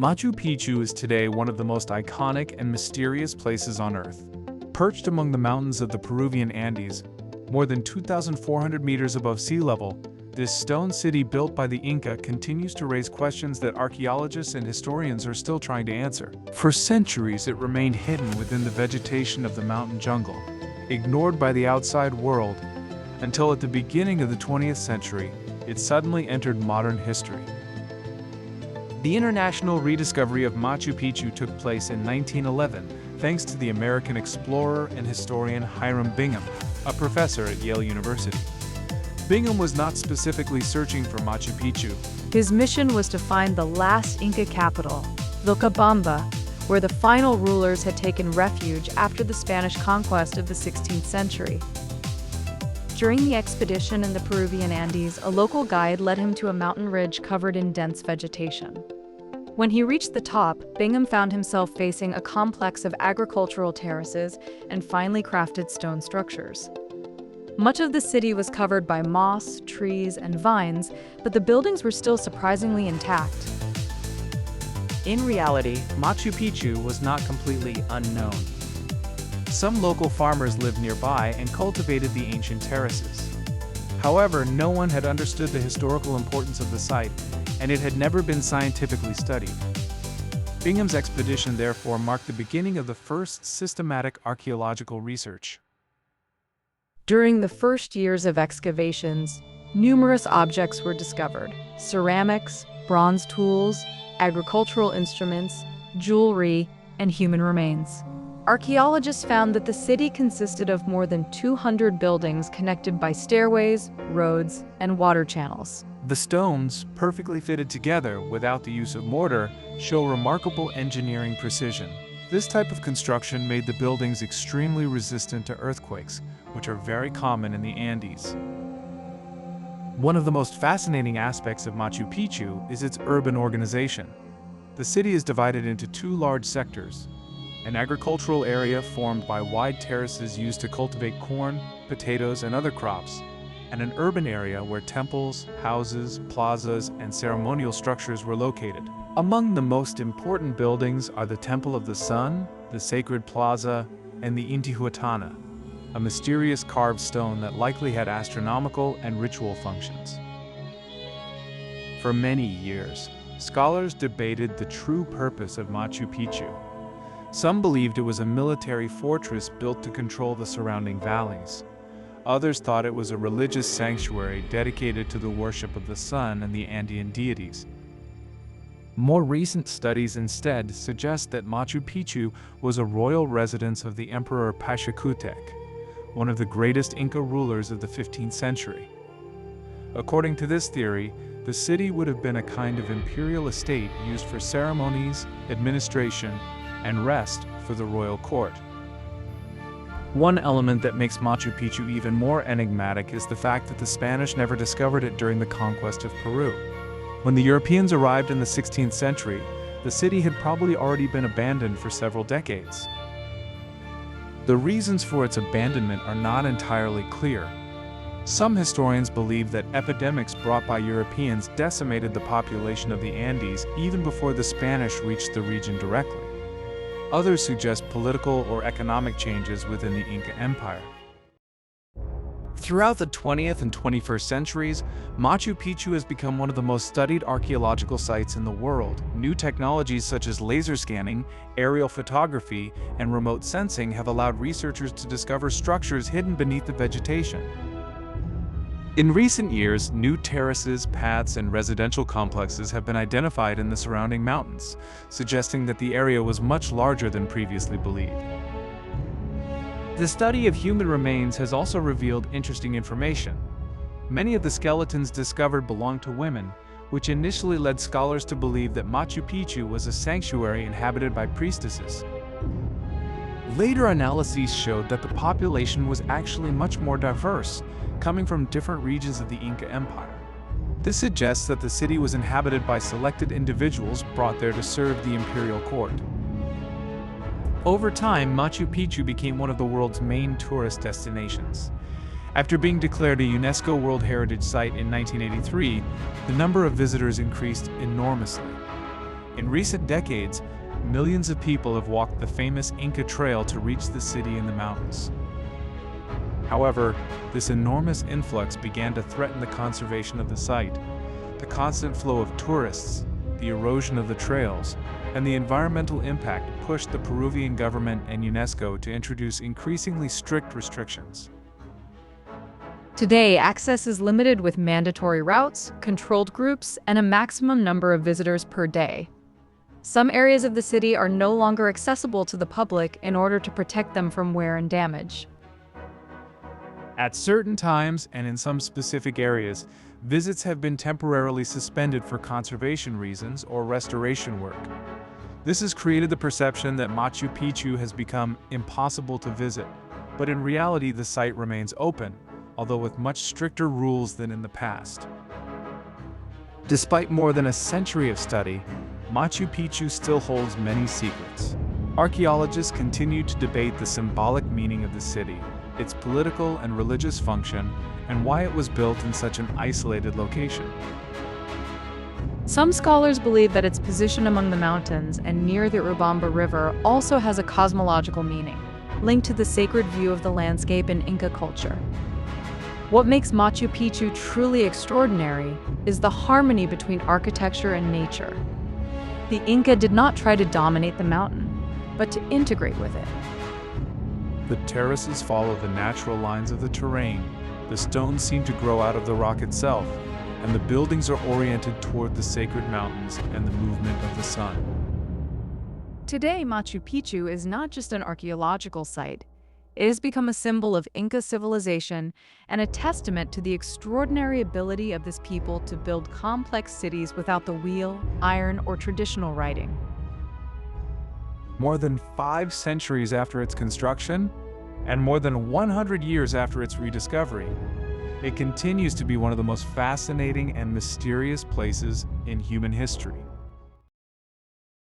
Machu Picchu is today one of the most iconic and mysterious places on Earth. Perched among the mountains of the Peruvian Andes, more than 2,400 meters above sea level, this stone city built by the Inca continues to raise questions that archaeologists and historians are still trying to answer. For centuries, it remained hidden within the vegetation of the mountain jungle, ignored by the outside world, until at the beginning of the 20th century, it suddenly entered modern history. The international rediscovery of Machu Picchu took place in 1911, thanks to the American explorer and historian Hiram Bingham, a professor at Yale University. Bingham was not specifically searching for Machu Picchu. His mission was to find the last Inca capital, Vilcabamba, where the final rulers had taken refuge after the Spanish conquest of the 16th century. During the expedition in the Peruvian Andes, a local guide led him to a mountain ridge covered in dense vegetation. When he reached the top, Bingham found himself facing a complex of agricultural terraces and finely crafted stone structures. Much of the city was covered by moss, trees, and vines, but the buildings were still surprisingly intact. In reality, Machu Picchu was not completely unknown. Some local farmers lived nearby and cultivated the ancient terraces. However, no one had understood the historical importance of the site, and it had never been scientifically studied. Bingham's expedition therefore marked the beginning of the first systematic archaeological research. During the first years of excavations, numerous objects were discovered: ceramics, bronze tools, agricultural instruments, jewelry, and human remains. Archaeologists found that the city consisted of more than 200 buildings connected by stairways, roads, and water channels. The stones, perfectly fitted together without the use of mortar, show remarkable engineering precision. This type of construction made the buildings extremely resistant to earthquakes, which are very common in the Andes. One of the most fascinating aspects of Machu Picchu is its urban organization. The city is divided into two large sectors: an agricultural area formed by wide terraces used to cultivate corn, potatoes, and other crops, and an urban area where temples, houses, plazas, and ceremonial structures were located. Among the most important buildings are the Temple of the Sun, the Sacred Plaza, and the Intihuatana, a mysterious carved stone that likely had astronomical and ritual functions. For many years, scholars debated the true purpose of Machu Picchu. Some believed it was a military fortress built to control the surrounding valleys. Others thought it was a religious sanctuary dedicated to the worship of the sun and the Andean deities. More recent studies instead suggest that Machu Picchu was a royal residence of the Emperor Pachacutec, one of the greatest Inca rulers of the 15th century. According to this theory, the city would have been a kind of imperial estate used for ceremonies, administration, and rest for the royal court. One element that makes Machu Picchu even more enigmatic is the fact that the Spanish never discovered it during the conquest of Peru. When the Europeans arrived in the 16th century, the city had probably already been abandoned for several decades. The reasons for its abandonment are not entirely clear. Some historians believe that epidemics brought by Europeans decimated the population of the Andes even before the Spanish reached the region directly. Others suggest political or economic changes within the Inca Empire. Throughout the 20th and 21st centuries, Machu Picchu has become one of the most studied archaeological sites in the world. New technologies such as laser scanning, aerial photography, and remote sensing have allowed researchers to discover structures hidden beneath the vegetation. In recent years, new terraces, paths, and residential complexes have been identified in the surrounding mountains, suggesting that the area was much larger than previously believed. The study of human remains has also revealed interesting information. Many of the skeletons discovered belonged to women, which initially led scholars to believe that Machu Picchu was a sanctuary inhabited by priestesses. Later analyses showed that the population was actually much more diverse, coming from different regions of the Inca Empire. This suggests that the city was inhabited by selected individuals brought there to serve the imperial court. Over time, Machu Picchu became one of the world's main tourist destinations. After being declared a UNESCO World Heritage Site in 1983, the number of visitors increased enormously. In recent decades, millions of people have walked the famous Inca Trail to reach the city in the mountains. However, this enormous influx began to threaten the conservation of the site. The constant flow of tourists, the erosion of the trails, and the environmental impact pushed the Peruvian government and UNESCO to introduce increasingly strict restrictions. Today, access is limited with mandatory routes, controlled groups, and a maximum number of visitors per day. Some areas of the city are no longer accessible to the public in order to protect them from wear and damage. At certain times and in some specific areas, visits have been temporarily suspended for conservation reasons or restoration work. This has created the perception that Machu Picchu has become impossible to visit, but in reality the site remains open, although with much stricter rules than in the past. Despite more than a century of study, Machu Picchu still holds many secrets. Archaeologists continue to debate the symbolic meaning of the city, its political and religious function, and why it was built in such an isolated location. Some scholars believe that its position among the mountains and near the Urubamba River also has a cosmological meaning, linked to the sacred view of the landscape in Inca culture. What makes Machu Picchu truly extraordinary is the harmony between architecture and nature. The Inca did not try to dominate the mountain, but to integrate with it. The terraces follow the natural lines of the terrain, the stones seem to grow out of the rock itself, and the buildings are oriented toward the sacred mountains and the movement of the sun. Today, Machu Picchu is not just an archaeological site. It has become a symbol of Inca civilization and a testament to the extraordinary ability of this people to build complex cities without the wheel, iron, or traditional writing. More than 5 centuries after its construction, and more than 100 years after its rediscovery, it continues to be one of the most fascinating and mysterious places in human history.